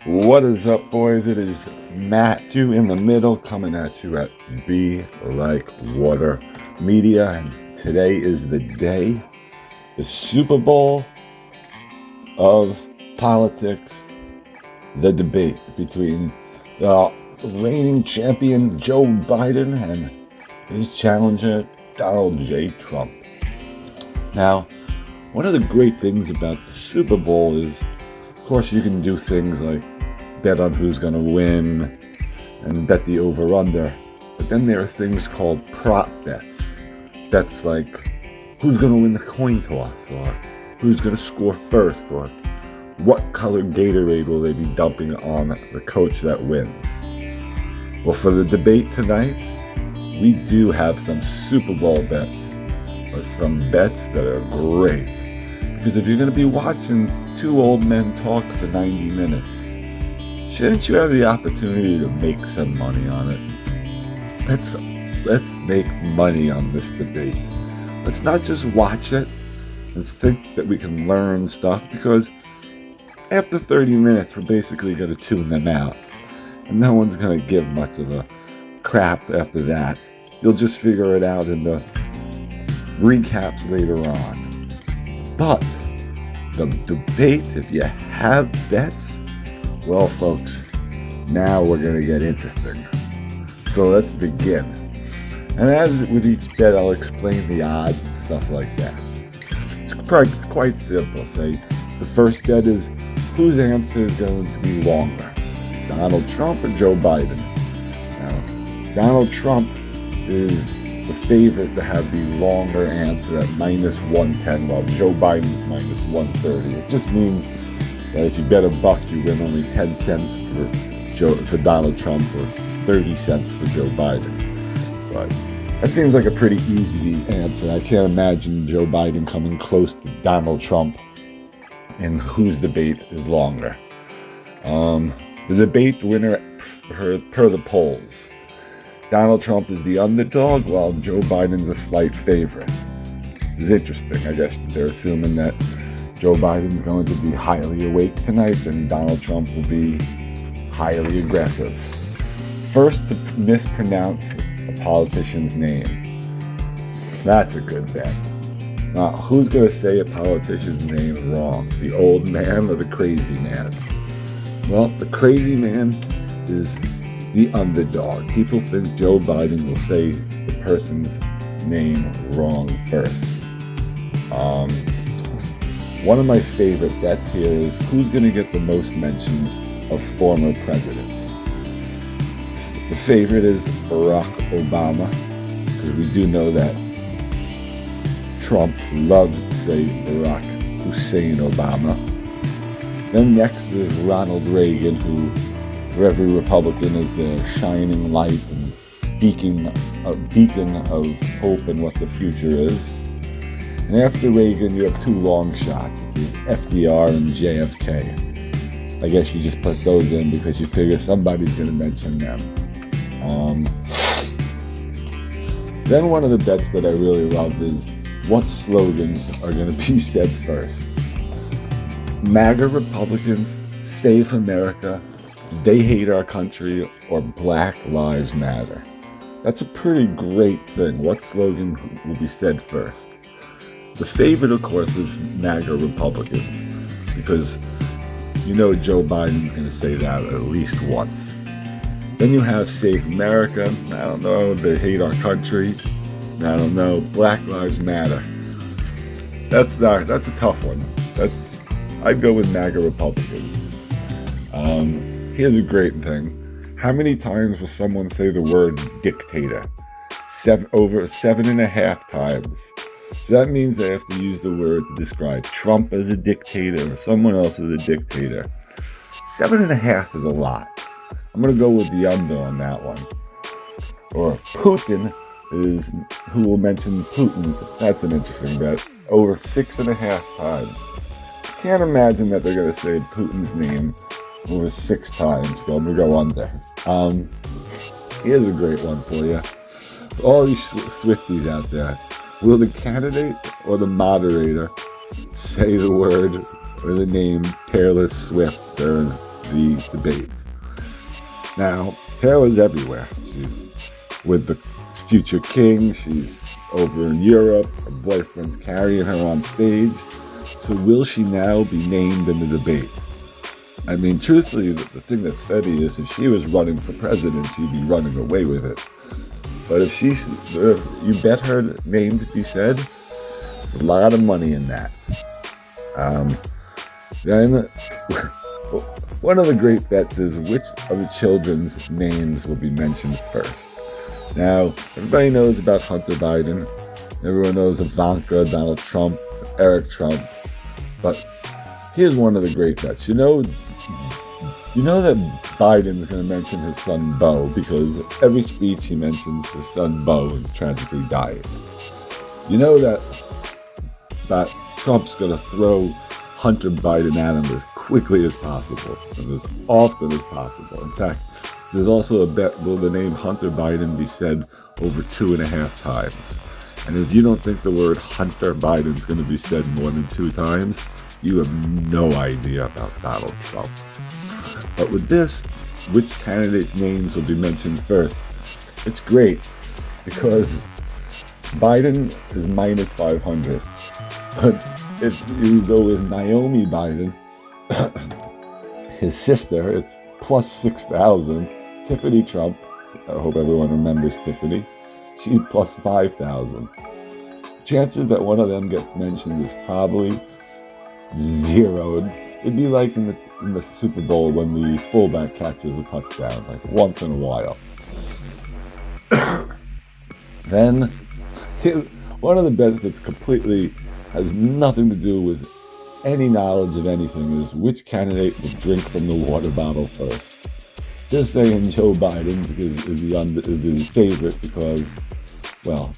What is up, boys? It is Matthew in the middle coming at you at Be Like Water Media. And today is the day, the Super Bowl of politics, the debate between the reigning champion Joe Biden and his challenger Donald J. Trump. Now, one of the great things about the Super Bowl is, of course, you can do things like bet on who's going to win and bet the over-under. But then there are things called prop bets. Bets like who's going to win the coin toss, or who's going to score first, or what color Gatorade will they be dumping on the coach that wins. Well, for the debate tonight, we do have some Super Bowl bets, or some bets that are great. Because if you're going to be watching two old men talk for 90 minutes, shouldn't you have the opportunity to make some money on it? Let's make money on this debate. Let's not just watch it and think that we can learn stuff, because after 30 minutes, we're basically going to tune them out. And no one's going to give much of a crap after that. You'll just figure it out in the recaps later on. But the debate, if you have bets, well, folks, now we're going to get interesting. So let's begin. And as with each bet, I'll explain the odds and stuff like that. It's quite simple. Say the first bet is whose answer is going to be longer, Donald Trump or Joe Biden. Now, Donald Trump is the favorite to have the longer answer at -110, while Joe Biden's -130. It just means that if you bet $1, you win only 10 cents for Donald Trump, or 30 cents for Joe Biden. But that seems like a pretty easy answer. I can't imagine Joe Biden coming close to Donald Trump in whose debate is longer. The debate winner per the polls. Donald Trump is the underdog, while Joe Biden's a slight favorite. This is interesting. I guess they're assuming that Joe Biden's going to be highly awake tonight, and Donald Trump will be highly aggressive. First to mispronounce a politician's name. That's a good bet. Now, who's going to say a politician's name wrong? The old man or the crazy man? Well, the crazy man is the underdog. People think Joe Biden will say the person's name wrong first. One of my favorite bets here is who's going to get the most mentions of former presidents. The favorite is Barack Obama, because we do know that Trump loves to say Barack Hussein Obama. Then next is Ronald Reagan, who for every Republican is the shining light and beacon of hope and what the future is. And after Reagan, you have two long shots, which is FDR and JFK. I guess you just put those in because you figure somebody's going to mention them. Then one of the bets that I really love is what slogans are going to be said first. MAGA Republicans, Save America, They Hate Our Country, or Black Lives Matter. That's a pretty great thing. What slogan will be said first? The favorite, of course, is MAGA Republicans, because you know Joe Biden's going to say that at least once. Then you have Save America. I don't know. They Hate Our Country. I don't know. Black Lives Matter. That's a tough one. I'd go with MAGA Republicans. Here's a great thing. How many times will someone say the word dictator? Over 7.5 times. So that means they have to use the word to describe Trump as a dictator or someone else as a dictator. 7.5 is a lot. I'm going to go with the under on that one. Or Putin is who will mention Putin. That's an interesting bet. Over 6.5 times. Can't imagine that they're going to say Putin's name over 6 times, so I'm going to go under. Here's a great one for you. For all you Swifties out there. Will the candidate or the moderator say the word or the name Taylor Swift during the debate. Now, Taylor's everywhere. She's with the future king. She's over in Europe. Her boyfriend's carrying her on stage. So will she now be named in the debate? I mean, truthfully, the thing that's funny is if she was running for president, she'd be running away with it. But if you bet her name to be said, there's a lot of money in that. Then, one of the great bets is which of the children's names will be mentioned first. Now, everybody knows about Hunter Biden. Everyone knows Ivanka, Donald Trump, Eric Trump. But here's one of the great bets. You know that Biden's going to mention his son Beau because every speech he mentions his son Beau and tragically died. You know that Trump's going to throw Hunter Biden at him as quickly as possible and as often as possible. In fact, there's also a bet, will the name Hunter Biden be said over 2.5 times? And if you don't think the word Hunter Biden is going to be said more than 2 times, you have no idea about Donald Trump. But with this, which candidates' names will be mentioned first? It's great because Biden is minus 500. But if you go with Naomi Biden, his sister, it's plus 6,000. Tiffany Trump, I hope everyone remembers Tiffany, she's plus 5,000. Chances that one of them gets mentioned is probably 0. It'd be like in the Super Bowl when the fullback catches a touchdown, like once in a while. Then, one of the bets that's completely has nothing to do with any knowledge of anything is which candidate will drink from the water bottle first. Just saying Joe Biden because is the favorite because, well,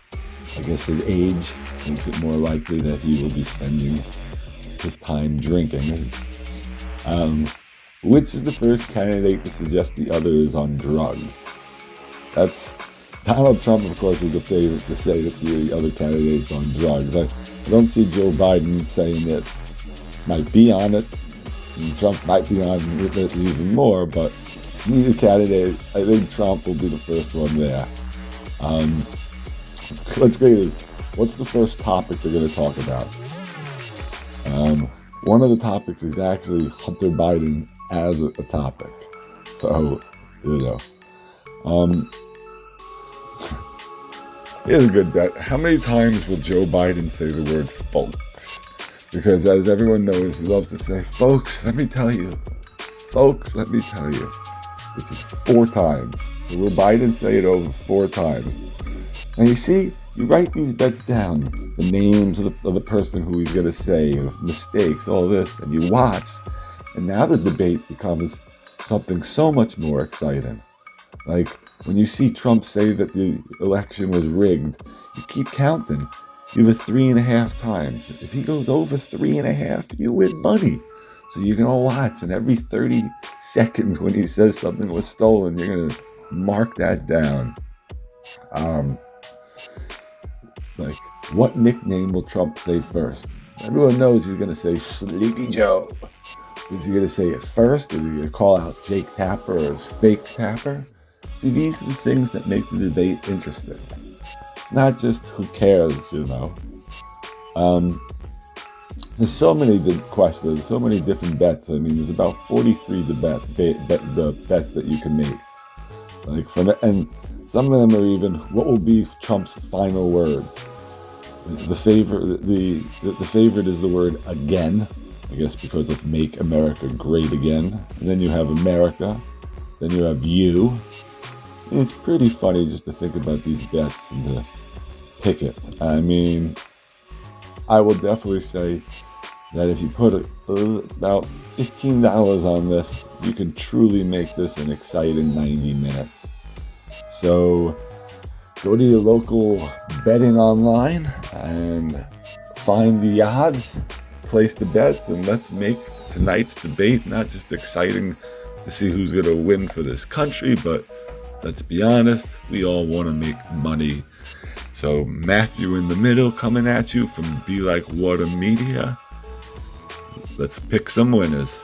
I guess his age makes it more likely that he will be spending his time drinking. Which is the first candidate to suggest the other is on drugs? That's Donald Trump, of course, is the favorite to say that the other candidate's on drugs. I don't see Joe Biden saying that might be on it. And Trump might be on it even more, but neither candidate, I think Trump will be the first one there. Let's get it. What's the first topic they're going to talk about? One of the topics is actually Hunter Biden as a topic. So, here's a good bet. How many times will Joe Biden say the word folks? Because as everyone knows, he loves to say, folks, let me tell you. Folks, let me tell you. Which is 4 times. So will Biden say it over 4 times? And you see, you write these bets down, the names of the person who he's going to say, of mistakes, all this, and you watch. And now the debate becomes something so much more exciting. Like when you see Trump say that the election was rigged, you keep counting. You have 3.5 times. If he goes over 3.5, you win money. So you can all watch, and every 30 seconds when he says something was stolen, you're going to mark that down. Like, what nickname will Trump say first? Everyone knows he's going to say Sleepy Joe. Is he going to say it first? Is he going to call out Jake Tapper as Fake Tapper? See, these are the things that make the debate interesting. It's not just who cares, There's so many questions, so many different bets. I mean, there's about 43 the bets that you can make. And some of them are even, what will be Trump's final words? The favorite is the word again, I guess because of Make America Great Again. And then you have America. Then you have you. And it's pretty funny just to think about these bets and to pick it. I mean, I will definitely say that if you put about $15 on this, you can truly make this an exciting 90 minutes. So go to your local betting online and find the odds, place the bets, and let's make tonight's debate not just exciting to see who's going to win for this country, but let's be honest, we all want to make money. So Matthew in the middle coming at you from Be Like Water Media. Let's pick some winners.